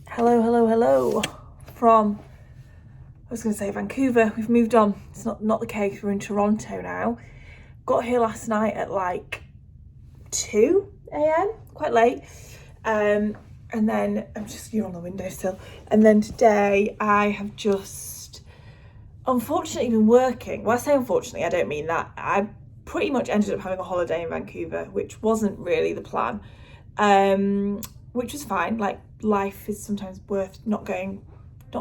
Hello from, I was going to say Vancouver. We've moved on. It's not the case. We're in Toronto now. Got here last night at like 2 a.m, quite late. And then I'm just, you're on the window still. And then today I have just unfortunately been working. Well, I say unfortunately, I don't mean that. I pretty much ended up having a holiday in Vancouver, which wasn't really the plan. Which was fine. Like, life is sometimes worth not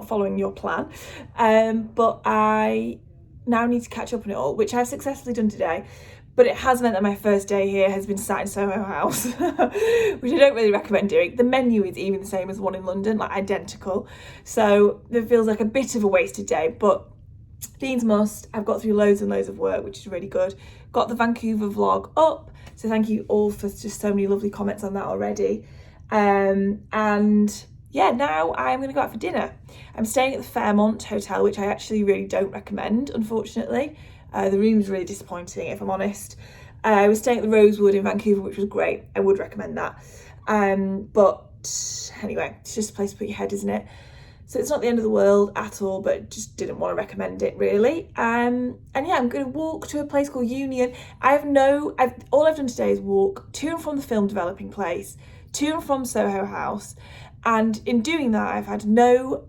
following your plan. But I now need to catch up on it all, which I've successfully done today. But it has meant that my first day here has been sat in Soho House, which I don't really recommend doing. The menu is even the same as the one in London, like identical. So it feels like a bit of a wasted day, but Dean's must. I've got through loads and loads of work, which is really good. Got the Vancouver vlog up. So thank you all for just so many lovely comments on that already. And yeah, now I'm going to go out for dinner. I'm staying at the Fairmont Hotel, which I actually really don't recommend, unfortunately. The room's really disappointing, if I'm honest. I was staying at the Rosewood in Vancouver, which was great. I would recommend that. But anyway, it's just a place to put your head, isn't it? So it's not the end of the world at all, but just didn't want to recommend it really. And yeah, I'm going to walk to a place called Union. All I've done today is walk to and from the film developing place, to and from Soho House. And in doing that, I've had no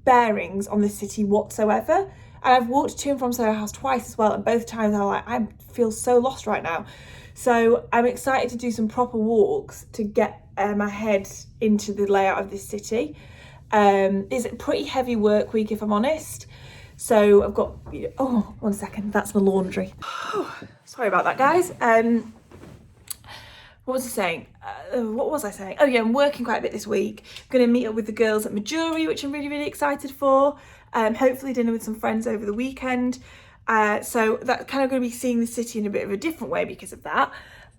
bearings on the city whatsoever. And I've walked to and from Soho House twice as well. And both times I'm like, I feel so lost right now. So I'm excited to do some proper walks to get my head into the layout of this city. It's a pretty heavy work week, if I'm honest. So I've got, oh, 1 second, that's the laundry. Sorry about that, guys. What was I saying? Oh yeah, I'm working quite a bit this week. I'm going to meet up with the girls at Majuri, which I'm really, really excited for. Hopefully dinner with some friends over the weekend. So that's kind of going to be seeing the city in a bit of a different way because of that.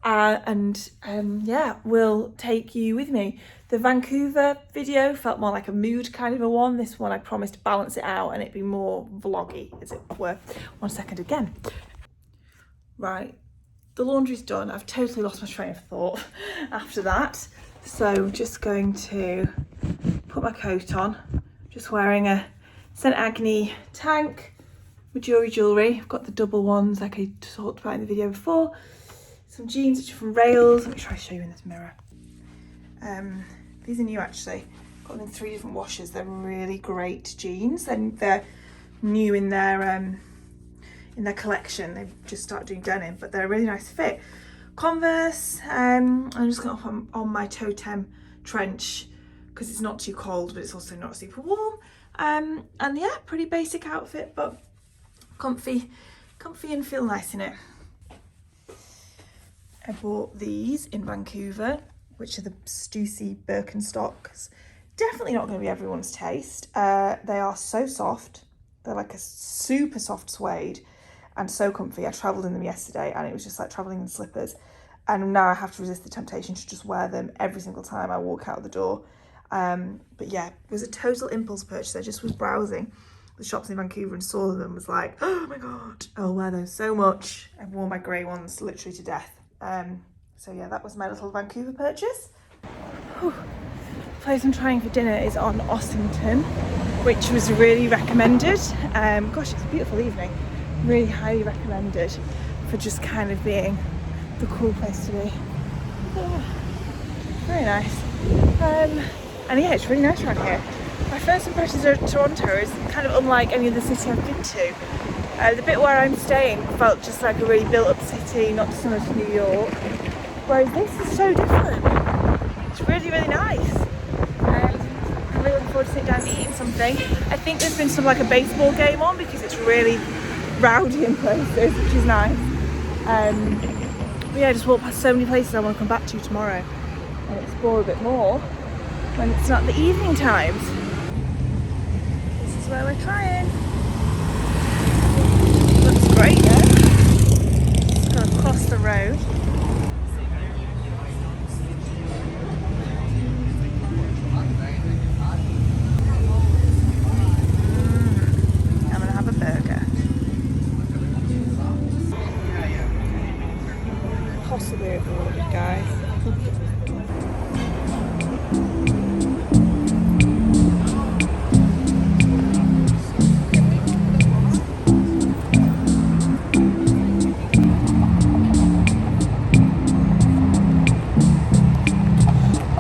Yeah, we'll take you with me. The Vancouver video felt more like a mood kind of a one. This one I promised to balance it out and it'd be more vloggy, as it were. 1 second again. Right, the laundry's done. I've totally lost my train of thought after that. So just going to put my coat on. Just wearing a St. Agni tank, Majuri jewellery. I've got the double ones like I talked about in the video before. Some jeans which are from Rails. Let me try to show you in this mirror. These are new actually. Got them in 3 different washes. They're really great jeans. And they're new in their collection. They've just started doing denim, but they're a really nice fit. Converse. I'm just going to put on my Totem trench because it's not too cold, but it's also not super warm. And yeah, pretty basic outfit, but comfy and feel nice in it. I bought these in Vancouver, which are the Stussy Birkenstocks. Definitely not going to be everyone's taste. They are so soft. They're like a super soft suede and so comfy. I travelled in them yesterday and it was just like travelling in slippers. And now I have to resist the temptation to just wear them every single time I walk out the door. But yeah, it was a total impulse purchase. I just was browsing the shops in Vancouver and saw them and was like, oh my God, I'll wear those so much. I've worn my grey ones literally to death. So yeah, that was my little Vancouver purchase. Whew. The place I'm trying for dinner is on Ossington, which was really recommended. Gosh, it's a beautiful evening. Really highly recommended for just kind of being the cool place to be. Yeah, very nice. And yeah, it's really nice around here. My first impressions of Toronto is kind of unlike any other city I've been to. The bit where I'm staying felt just like a really built-up city, not dissimilar to New York. Whereas this is so different. It's really, really nice. I'm really looking forward to sitting down and eating something. I think there's been some like a baseball game on because it's really rowdy in places, which is nice. But yeah, I just walked past so many places I want to come back to tomorrow and explore a bit more when it's not the evening times. This is where we're trying. Looks great, yeah? Just got to cross the road. I'm gonna have a burger. Possibly overloaded, guys.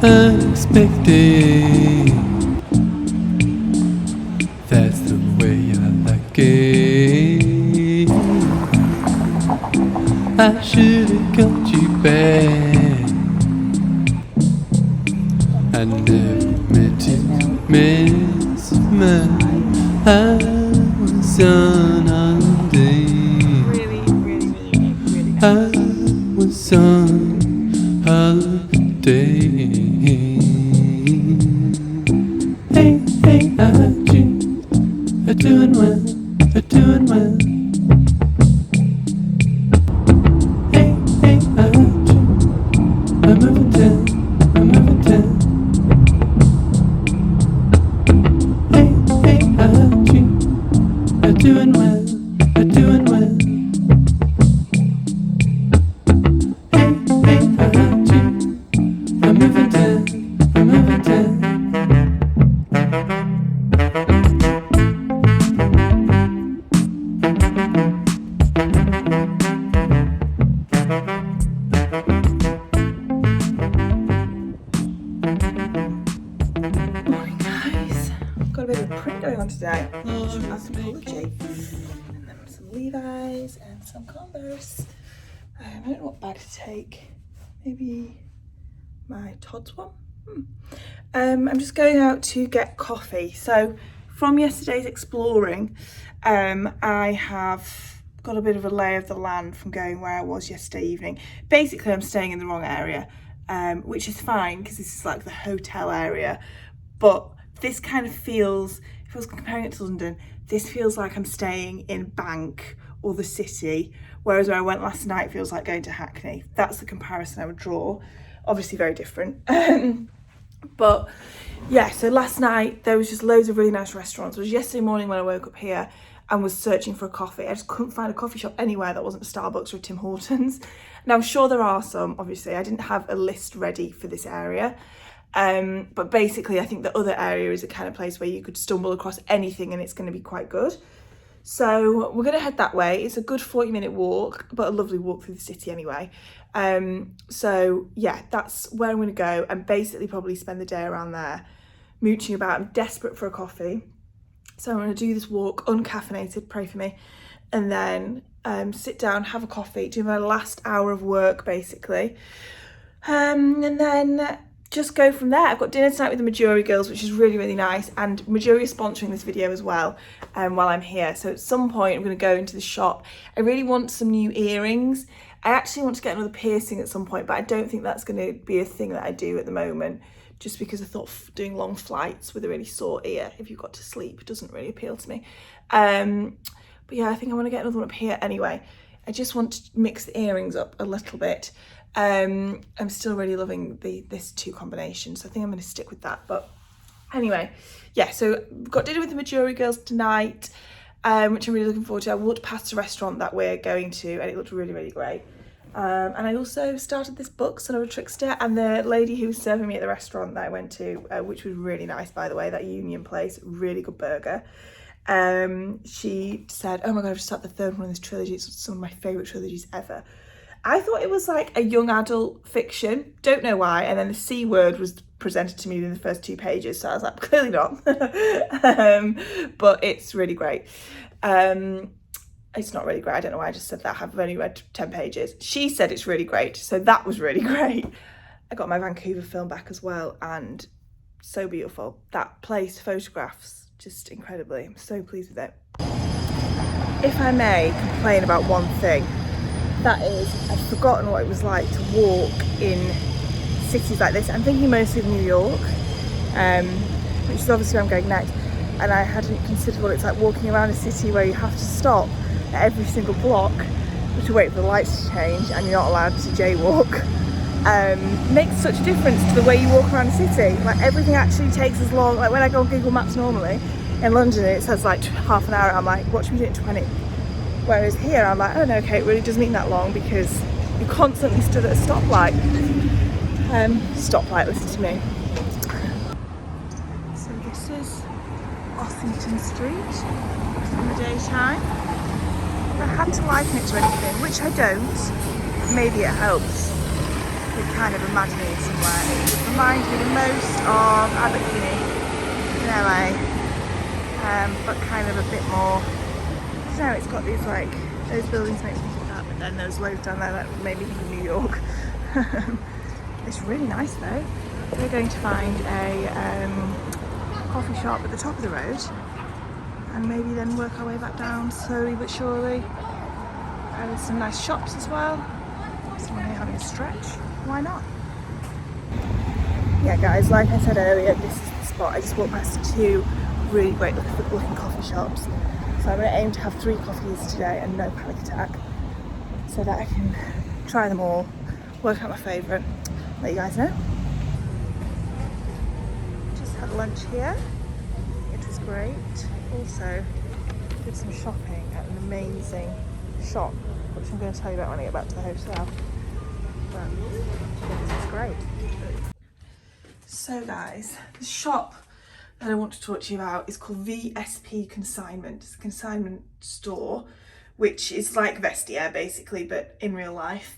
unexpected. That's the way I like it. I should've got you back. I never meant to miss my. I was on holiday. Really I was on holiday. Hey, hey, Agni, I'm doing well, I'm doing well. Hey, hey, Agni, I'm moving down, I'm moving down. Hey, hey, Agni, I'm doing well, I'm doing well. Hey, hey, Agni, I'm moving down, I'm moving down. Morning, guys. Got a bit of a print going on today. Some Anthropologie, and then some Levi's and some Converse. I don't know what bag to take. Maybe my Todd's one. I'm just going out to get coffee. So from yesterday's exploring, I have got a bit of a lay of the land from going where I was yesterday evening. Basically, I'm staying in the wrong area, which is fine because this is like the hotel area. But this kind of feels, if I was comparing it to London, this feels like I'm staying in Bank or the city, whereas where I went last night feels like going to Hackney. That's the comparison I would draw. Obviously very different. But yeah, so last night there was just loads of really nice restaurants. It was yesterday morning when I woke up here and was searching for a coffee. I just couldn't find a coffee shop anywhere that wasn't a Starbucks or a Tim Hortons. Now I'm sure there are some, obviously. I didn't have a list ready for this area. But basically I think the other area is a kind of place where you could stumble across anything and it's going to be quite good. So we're going to head that way. It's a good 40-minute walk, but a lovely walk through the city anyway. So yeah, that's where I'm going to go and basically probably spend the day around there mooching about. I'm desperate for a coffee. So I'm going to do this walk uncaffeinated, pray for me, and then sit down, have a coffee, do my last hour of work basically. And then just go from there. I've got dinner tonight with the Majuri girls, which is really, really nice. And Majuri is sponsoring this video as well while I'm here. So at some point I'm going to go into the shop. I really want some new earrings. I actually want to get another piercing at some point, but I don't think that's going to be a thing that I do at the moment, just because I thought doing long flights with a really sore ear, if you've got to sleep, doesn't really appeal to me. But yeah, I think I want to get another one up here anyway. I just want to mix the earrings up a little bit. I'm still really loving this two combination, so I think I'm going to stick with that. But anyway, yeah, so we've got dinner with the Majuri girls tonight, which I'm really looking forward to. I walked past a restaurant that we're going to and it looked really, really great. And I also started this book, Son of a Trickster, and the lady who was serving me at the restaurant that I went to, which was really nice, by the way, that Union place, really good burger. She said, oh my God, I've just started the third one in this trilogy. It's some of my favourite trilogies ever. I thought it was like a young adult fiction, don't know why, and then the C word was presented to me in the first 2 pages, so I was like, clearly not. But it's really great. It's not really great, I don't know why I just said that. I've only read 10 pages. She said it's really great, so that was really great. I got my Vancouver film back as well, and so beautiful. That place photographs just incredibly. I'm so pleased with it. If I may complain about one thing, that is, I've forgotten what it was like to walk in cities like this. I'm thinking mostly of New York, which is obviously where I'm going next, and I hadn't considered what it's like walking around a city where you have to stop at every single block to wait for the lights to change and you're not allowed to jaywalk. Makes such a difference to the way you walk around a city. Like, everything actually takes as long, like when I go on Google Maps normally, in London it says like half an hour, I'm like, what should we do in 20? Whereas here I'm like, oh no, okay, it really doesn't mean that long because you constantly stood at a stoplight. Stoplight, listen to me. So this is Ossington Street in the daytime. If I had to liken it to anything, which I don't, maybe it helps. It kind of imagining somewhere. It reminds me the most of Agni in LA, but kind of a bit more, I don't know, it's got these like, those buildings make me think of that, but then there's loads down there that made me think of New York. It's really nice though. We're going to find a coffee shop at the top of the road and maybe then work our way back down slowly but surely. There's some nice shops as well. Someone here having a stretch. Why not? Yeah guys, like I said earlier, this is the spot. I just walked past 2 really great looking coffee shops. So I'm going to aim to have 3 coffees today and no panic attack, so that I can try them all, work out my favourite, let you guys know. Just had lunch here. It was great. Also did some shopping at an amazing shop, which I'm going to tell you about when I get back to the hotel. But yeah, this is great. So guys, the shop that I want to talk to you about is called VSP Consignment. It's a consignment store, which is like Vestiaire basically, but in real life.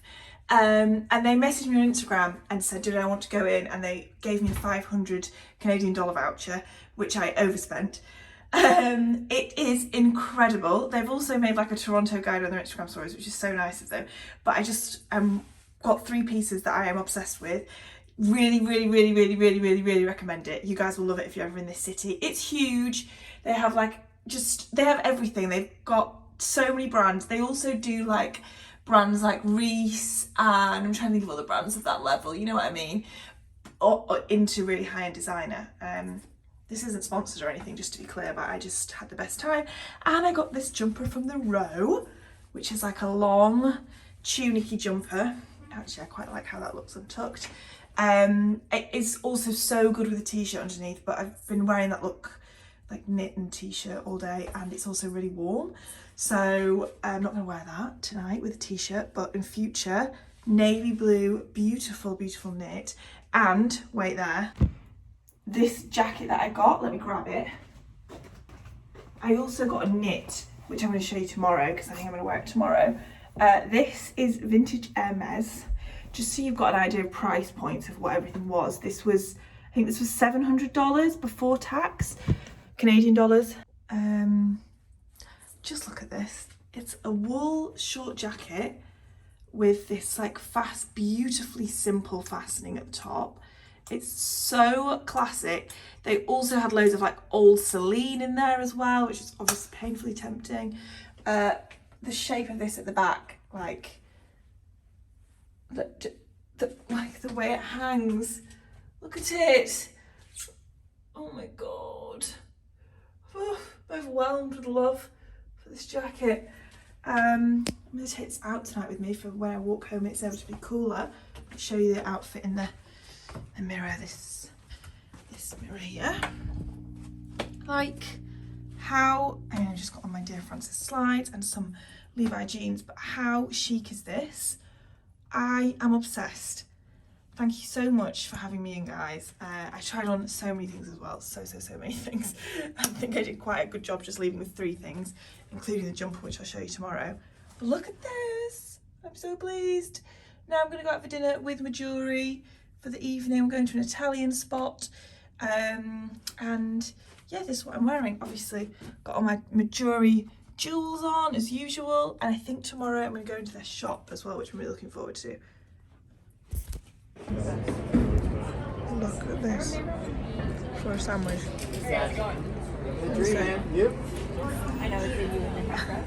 And they messaged me on Instagram and said, did I want to go in? And they gave me a 500 Canadian dollar voucher, which I overspent. It is incredible. They've also made like a Toronto guide on their Instagram stories, which is so nice of them. But I just got 3 pieces that I am obsessed with. Really recommend it. You guys will love it if you're ever in this city. It's huge. They have like they have everything. They've got so many brands. They also do like brands like Reese, and I'm trying to think of other brands of that level, you know what I mean, or into really high-end designer. This isn't sponsored or anything, just to be clear, but I just had the best time. And I got this jumper from the Row, which is like a long tunicky jumper. Actually, I quite like how that looks untucked. It is also so good with a t-shirt underneath, but I've been wearing that look like knit and t-shirt all day, and it's also really warm, so I'm not going to wear that tonight with a t-shirt, but in future, navy blue, beautiful knit. And wait there, this jacket that I got, let me grab it. I also got a knit, which I'm going to show you tomorrow because I think I'm going to wear it tomorrow. This is vintage Hermes. Just so you've got an idea of price points of what everything was. This was, I think this was $700 before tax, Canadian dollars. Just look at this. It's a wool short jacket with this like beautifully simple fastening at the top. It's so classic. They also had loads of like old Celine in there as well, which is obviously painfully tempting. The shape of this at the back, like the way it hangs. Look at it. Oh my god. Oh, overwhelmed with love for this jacket. I'm going to take this out tonight with me for when I walk home. It's able to be cooler. I'll show you the outfit in the mirror. This mirror here. Like how, I just got on my Dear Francis slides and some Levi jeans, but how chic is this? I am obsessed. Thank you so much for having me in, guys. I tried on so many things as well, so many things. I think I did quite a good job just leaving with 3 things, including the jumper, which I'll show you tomorrow. But look at this, I'm so pleased. Now I'm gonna go out for dinner with Majuri for the evening. I'm going to an Italian spot. And yeah, this is what I'm wearing. Obviously got all my Majuri jewels on as usual, and I think tomorrow I'm going to go into their shop as well, which I'm really looking forward to. Look at this for a sandwich. Yep. I know it's you in the background.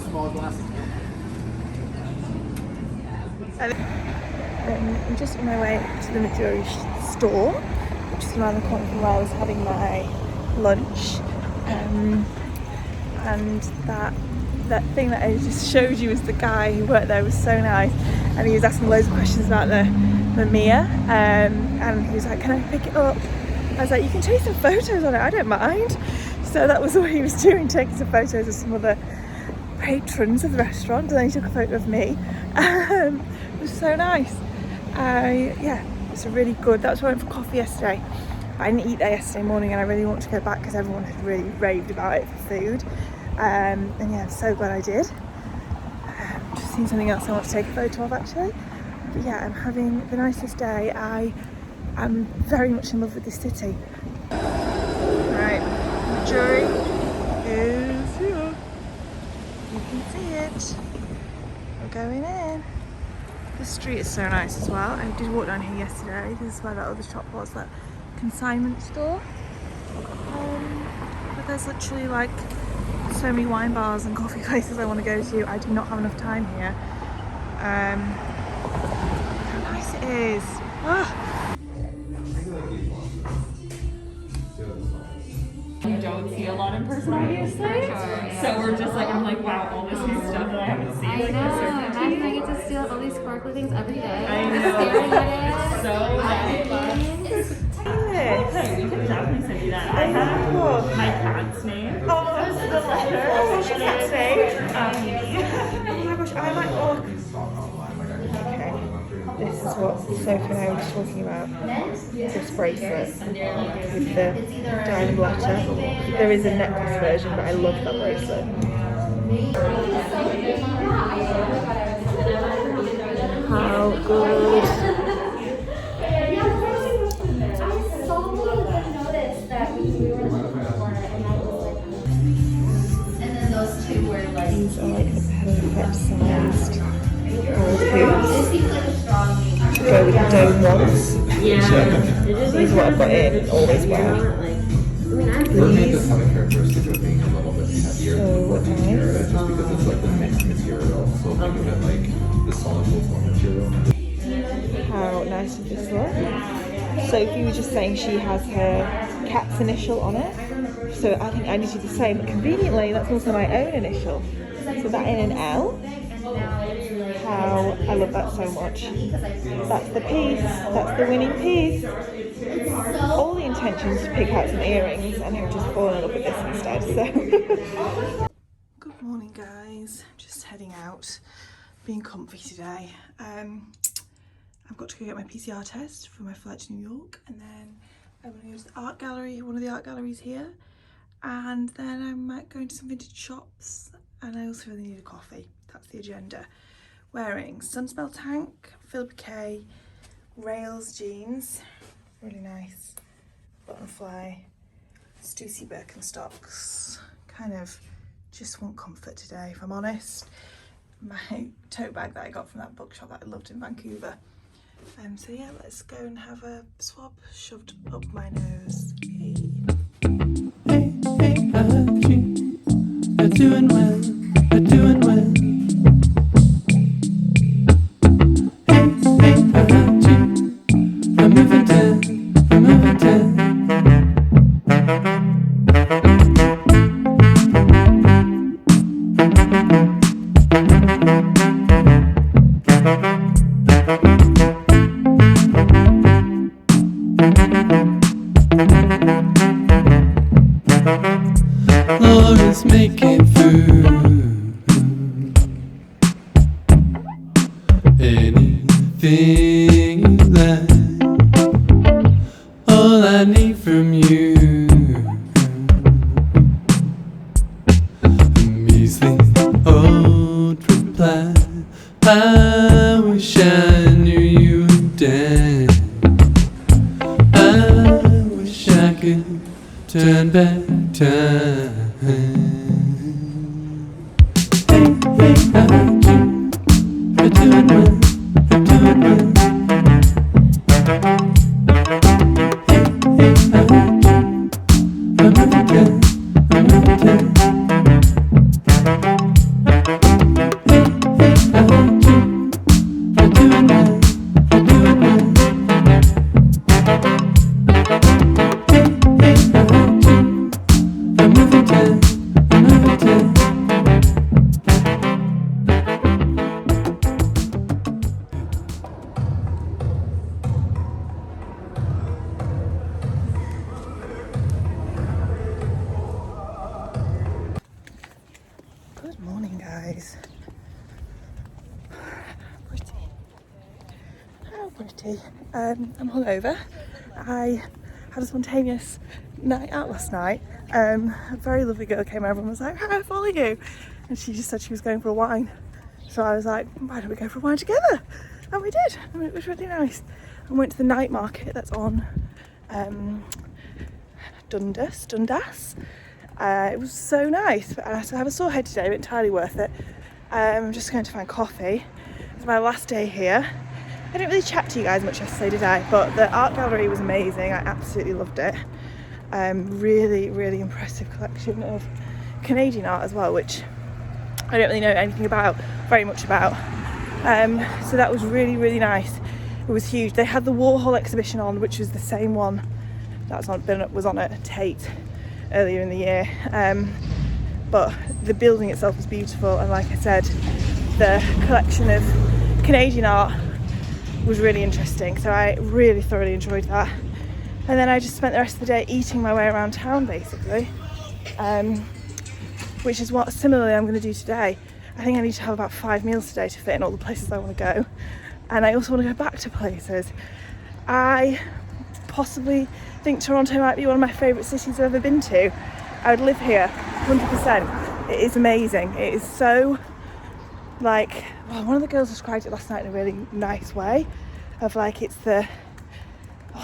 Small glasses. I'm just on my way to the Majuri store, which is around the corner from where I was having my lunch, and that thing that I just showed you was the guy who worked there. Was so nice, and he was asking loads of questions about the Mia, and he was like, can I pick it up? I was like, you can take some photos on it, I don't mind. So that was what he was doing, taking some photos of some other patrons of the restaurant, and then he took a photo of me. It was so nice. Yeah, it was a really good, that's why I went for coffee yesterday. I didn't eat there yesterday morning, and I really want to go back because everyone had really raved about it for food. And yeah, I'm so glad I did. Just just seen something else I want to take a photo of actually. But yeah, I'm having the nicest day. I am very much in love with this city. Right, Majuri is here. You can see it. We're going in. The street is so nice as well. I did walk down here yesterday. This is where that other shop was, that consignment store. But there's literally like so many wine bars and coffee places I want to go to. I do not have enough time here. Look how nice it is. You don't see a lot in person, obviously. So we're just like, I'm like, wow, all this new stuff that I haven't seen. I Like, know. the Serpentine. Imagine I get to steal all these sparkly things every day. I know. Staring at it. So nice. Hey, we can definitely send you that. I have my cat's name. Oh, that's delightful. What's your cat's name? Agni. Oh my gosh, I like Okay, this is what Sophie and I were just talking about. This bracelet with the diamond letter. There is a necklace version, but I love that bracelet. How good. These are like the perfect sized hoops to go with the dome ones. These are what I've got in, always wear. Mermaid does have a characteristic of being a little bit heavier than So 14 nice. karat, just because it's like the mixed material. So think of it like the solid gold form material. How nice does this look? Sophie was just saying she has her cat's initial on it. So I think I need to do the same, but conveniently that's also my own initial. So that in an L. How I love that so much. That's the piece, that's the winning piece. All the intentions to pick out some earrings and I've just fallen in love with this instead. So good morning guys, just heading out, being comfy today. I've got to go get my PCR test for my flight to New York, and then I'm going to go to the art gallery, one of the art galleries here, and then I might go into some vintage shops, and I also really need a coffee. That's the agenda. Wearing Sunspell Tank, Philip K, Rails jeans, really nice, buttonfly, Stussy Birkenstocks. Kind of just want comfort today, if I'm honest. My tote bag that I got from that bookshop that I loved in Vancouver. So yeah, let's go and have a swab shoved up my nose. Hey. Hey, hey, Agni, you're doing well, you're doing well. Hey, hey, Agni, I'm moving down, I'm moving down. Laura's making food. Anything you like. All I need from you. A measly old reply. I wish I knew you were dead. I wish I could turn back time. Hey, hey, Agni, you're doing well, you're doing well. Hey, hey, Agni, I'm moving down, I'm moving down. Hey, hey, Agni, you're doing well, you're doing well. Hey, hey, Agni, I'm moving down, I'm moving down. Good morning guys. Pretty. How pretty. I'm hungover. I had a spontaneous night out last night. A very lovely girl came over and was like, "Hi, I follow you," and she just said she was going for a wine. So I was like, why don't we go for a wine together? And we did, and it was really nice. I went to the night market that's on Dundas. It was so nice. So I have a sore head today, but entirely worth it. I'm just going to find coffee. It's my last day here. I didn't really chat to you guys much yesterday, did I? But the art gallery was amazing. I absolutely loved it. Really, really impressive collection of Canadian art as well, which I don't really know anything about, very much about. So that was really, really nice. It was huge. They had the Warhol exhibition on, which was the same one that was on at Tate earlier in the year. But the building itself was beautiful, and like I said, the collection of Canadian art was really interesting. So I really thoroughly enjoyed that. And then I just spent the rest of the day eating my way around town, basically, which is what similarly I'm going to do today. I think I need to have about 5 meals today to fit in all the places I want to go. And I also want to go back to places. I possibly think Toronto might be one of my favourite cities I've ever been to. I would live here, 100%. It is amazing. It is so, like, well, one of the girls described it last night in a really nice way, of like, it's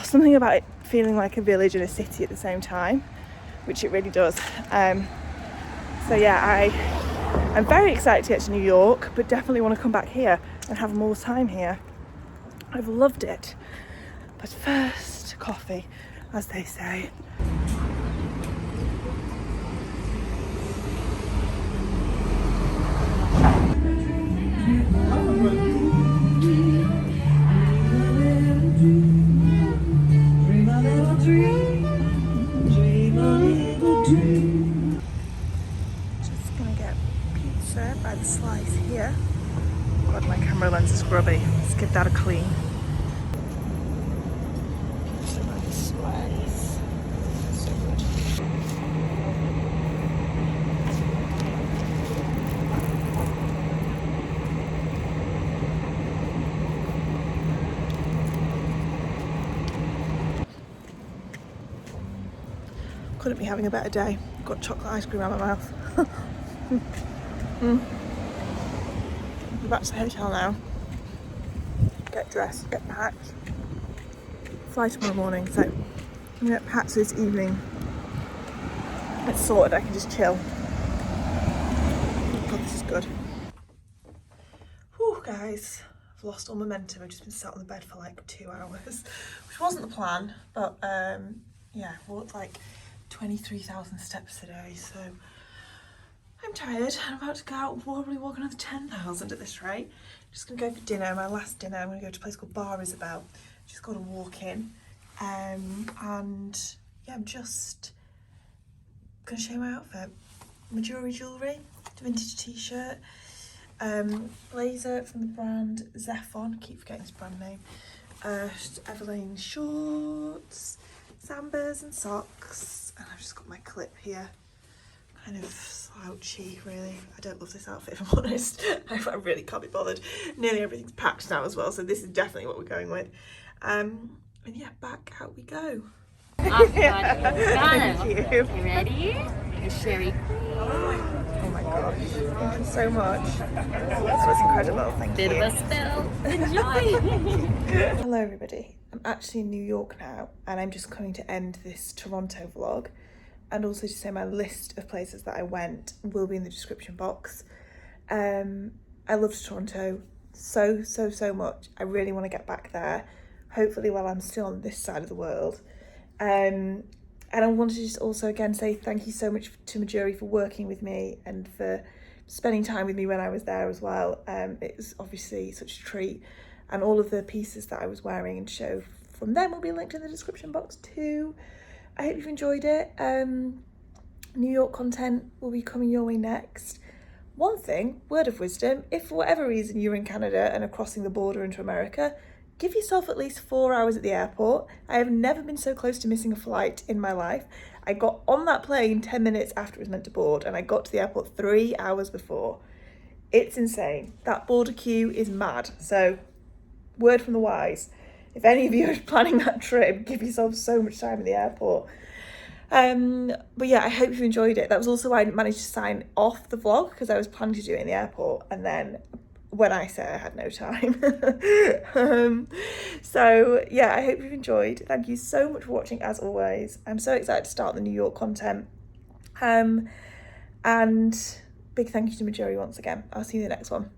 something about it feeling like a village and a city at the same time, which it really does. So yeah, I'm very excited to get to New York, but definitely want to come back here and have more time here. I've loved it. But first, coffee, as they say. Just gonna get pizza by the slice here. God, my camera lens is grubby. Let's give that a clean. So by the slice. So good. Couldn't be having a better day. Got chocolate ice cream out my mouth. We're back to the hotel now. Get dressed, get packed. Fly tomorrow morning, so I'm gonna get packed so this evening it's sorted, I can just chill. God, this is good. Whew, guys. I've lost all momentum. I've just been sat on the bed for like 2 hours, which wasn't the plan, but yeah, walked like 23,000 steps today, so I'm tired. I'm about to go out, probably walk another 10,000 at this rate. Just gonna go for dinner, my last dinner. I'm gonna go to a place called Bar Isabel. Just got to walk in, and yeah, I'm just gonna show my outfit. Majuri jewellery, vintage t-shirt, blazer from the brand Zephon. I keep forgetting his brand name. Everlane shorts, sambas and socks, and I've just got my clip here. Kind of slouchy, really. I don't love this outfit, if I'm honest. I really can't be bothered. Nearly everything's packed now as well, so this is definitely what we're going with. And yeah, back out we go. Thank Thank you. Okay, ready? The sherry. Oh my gosh, thank you so much. That was incredible, thank Bit you. of a spill. Enjoy. Hello everybody, I'm actually in New York now, and I'm just coming to end this Toronto vlog, and also to say my list of places that I went will be in the description box. I loved Toronto so much. I really want to get back there, hopefully while I'm still on this side of the world. And I wanted to just also again say thank you so much to Majuri for working with me and for spending time with me when I was there as well. It was obviously such a treat, and all of the pieces that I was wearing and show from them will be linked in the description box too. I hope you've enjoyed it. New York content will be coming your way next. One thing, word of wisdom, if for whatever reason you're in Canada and are crossing the border into America, give yourself at least 4 hours at the airport. I have never been so close to missing a flight in my life. I got on that plane 10 minutes after it was meant to board, and I got to the airport 3 hours before. It's insane. That border queue is mad. So, word from the wise. If any of you are planning that trip, give yourself so much time at the airport. But yeah, I hope you enjoyed it. That was also why I didn't manage to sign off the vlog, because I was planning to do it in the airport, and then when I say I had no time. So yeah, I hope you've enjoyed. Thank you so much for watching as always. I'm so excited to start the New York content. And big thank you to Majuri once again. I'll see you in the next one.